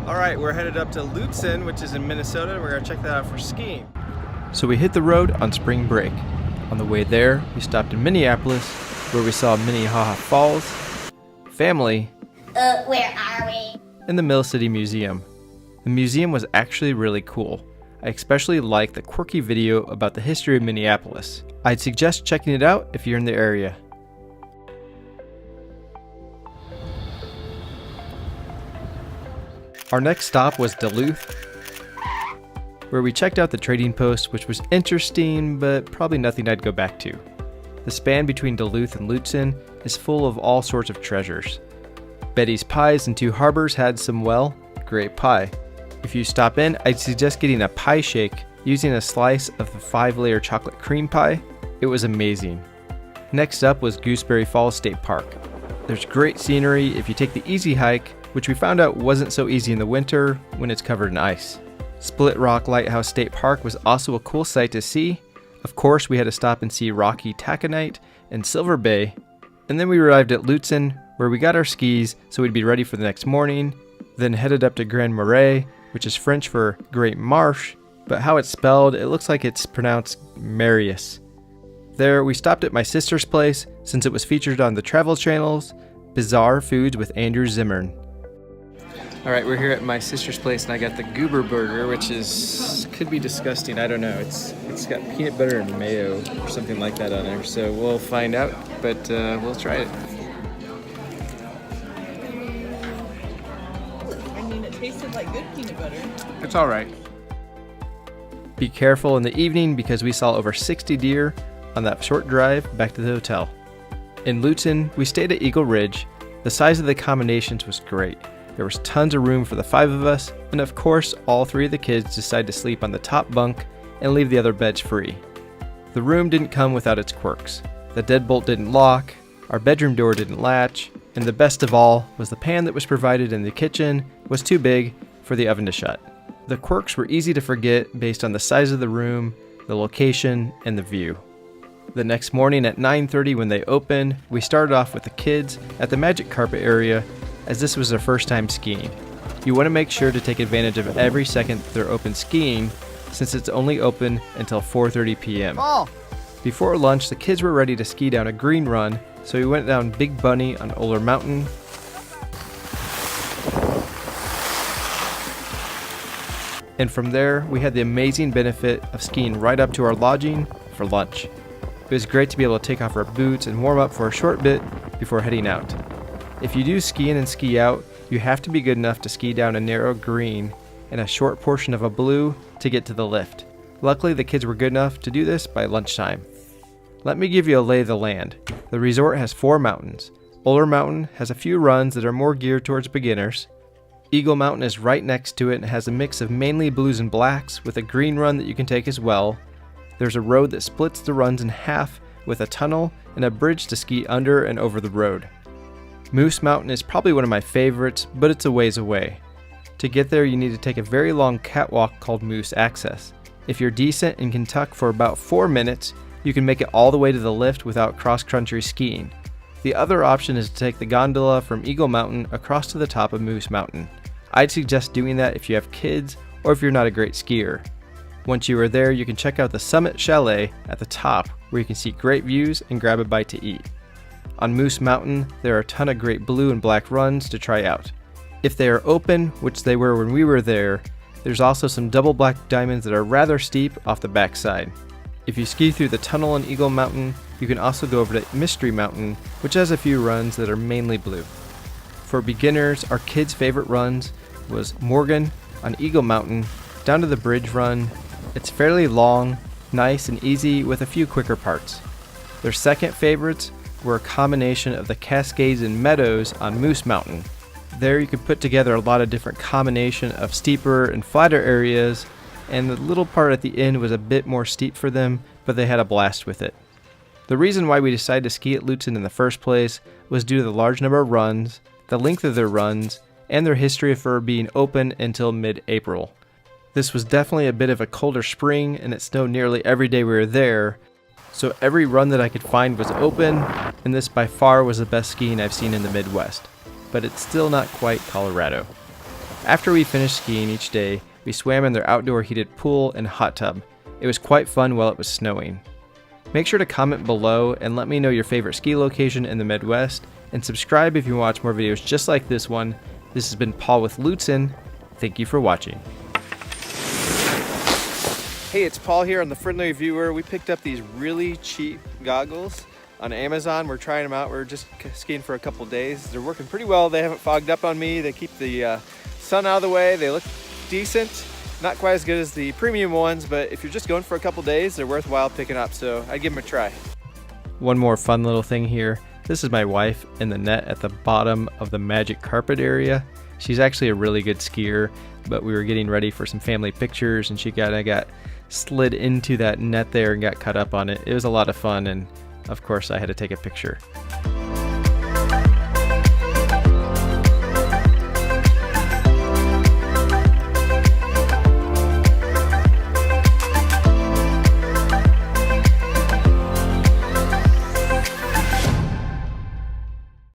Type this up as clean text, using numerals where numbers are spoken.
Alright, we're headed up to Lutsen, which is in Minnesota. We're going to check that out for skiing. So we hit the road on spring break. On the way there, we stopped in Minneapolis, where we saw Minnehaha Falls, family, where are we? and the Mill City Museum. The museum was actually really cool. I especially liked the quirky video about the history of Minneapolis. I'd suggest checking it out if you're in the area. Our next stop was Duluth, where we checked out the trading post, which was interesting, but probably nothing I'd go back to. The span between Duluth and Lutsen is full of all sorts of treasures. Betty's Pies and Two Harbors had some, well, great pie. If you stop in, I'd suggest getting a pie shake using a slice of the 5-layer chocolate cream pie. It was amazing. Next up was Gooseberry Falls State Park. There's great scenery if you take the easy hike, which we found out wasn't so easy in the winter when it's covered in ice. Split Rock Lighthouse State Park was also a cool sight to see. Of course, we had to stop and see Rocky Taconite and Silver Bay, and then we arrived at Lutsen, where we got our skis so we'd be ready for the next morning, then headed up to Grand Marais, which is French for Great Marsh, but how it's spelled, it looks like it's pronounced Marais. There, we stopped at my sister's place, since it was featured on the Travel Channel's Bizarre Foods with Andrew Zimmern. Alright, we're here at my sister's place and I got the Goober Burger, which could be disgusting, I don't know. It's got peanut butter and mayo or something like that on there, so we'll find out, but we'll try it. I mean, it tasted like good peanut butter. It's alright. Be careful in the evening because we saw over 60 deer on that short drive back to the hotel. In Lutsen, we stayed at Eagle Ridge. The size of the accommodations was great. There was tons of room for the 5 of us, and of course, all 3 of the kids decided to sleep on the top bunk and leave the other beds free. The room didn't come without its quirks. The deadbolt didn't lock, our bedroom door didn't latch, and the best of all was the pan that was provided in the kitchen was too big for the oven to shut. The quirks were easy to forget based on the size of the room, the location, and the view. The next morning at 9:30 when they opened, we started off with the kids at the Magic Carpet area, as this was their first time skiing. You want to make sure to take advantage of every second they're open skiing, since it's only open until 4:30 p.m. Oh. Before lunch, the kids were ready to ski down a green run, so we went down Big Bunny on Oler Mountain. And from there, we had the amazing benefit of skiing right up to our lodging for lunch. It was great to be able to take off our boots and warm up for a short bit before heading out. If you do ski in and ski out, you have to be good enough to ski down a narrow green and a short portion of a blue to get to the lift. Luckily, the kids were good enough to do this by lunchtime. Let me give you a lay of the land. The resort has 4 mountains. Oler Mountain has a few runs that are more geared towards beginners. Eagle Mountain is right next to it and has a mix of mainly blues and blacks with a green run that you can take as well. There's a road that splits the runs in half with a tunnel and a bridge to ski under and over the road. Moose Mountain is probably one of my favorites, but it's a ways away. To get there, you need to take a very long catwalk called Moose Access. If you're decent and can tuck for about 4 minutes, you can make it all the way to the lift without cross-country skiing. The other option is to take the gondola from Eagle Mountain across to the top of Moose Mountain. I'd suggest doing that if you have kids or if you're not a great skier. Once you are there, you can check out the Summit Chalet at the top, where you can see great views and grab a bite to eat. On Moose Mountain, there are a ton of great blue and black runs to try out. If they are open, which they were when we were there, there's also some double black diamonds that are rather steep off the backside. If you ski through the tunnel on Eagle Mountain, you can also go over to Mystery Mountain, which has a few runs that are mainly blue. For beginners, our kids' favorite runs was Morgan on Eagle Mountain, down to the bridge run. It's fairly long, nice and easy with a few quicker parts. Their second favorites were a combination of the Cascades and Meadows on Moose Mountain. There you could put together a lot of different combination of steeper and flatter areas, and the little part at the end was a bit more steep for them, but they had a blast with it. The reason why we decided to ski at Lutsen in the first place was due to the large number of runs, the length of their runs, and their history for being open until mid-April. This was definitely a bit of a colder spring, and it snowed nearly every day we were there, so every run that I could find was open, and this by far was the best skiing I've seen in the Midwest. But it's still not quite Colorado. After we finished skiing each day, we swam in their outdoor heated pool and hot tub. It was quite fun while it was snowing. Make sure to comment below and let me know your favorite ski location in the Midwest, and subscribe if you want to watch more videos just like this one. This has been Paul with Lutsen. Thank you for watching. Hey, it's Paul here on the Friendly Reviewer. We picked up these really cheap goggles on Amazon. We're trying them out. We're just skiing for a couple days. They're working pretty well. They haven't fogged up on me. They keep the sun out of the way. They look decent. Not quite as good as the premium ones, but if you're just going for a couple days, they're worthwhile picking up, so I'd give them a try. One more fun little thing here. This is my wife in the net at the bottom of the magic carpet area. She's actually a really good skier, but we were getting ready for some family pictures and she kind of got slid into that net there and got cut up on it. It was a lot of fun, and of course I had to take a picture.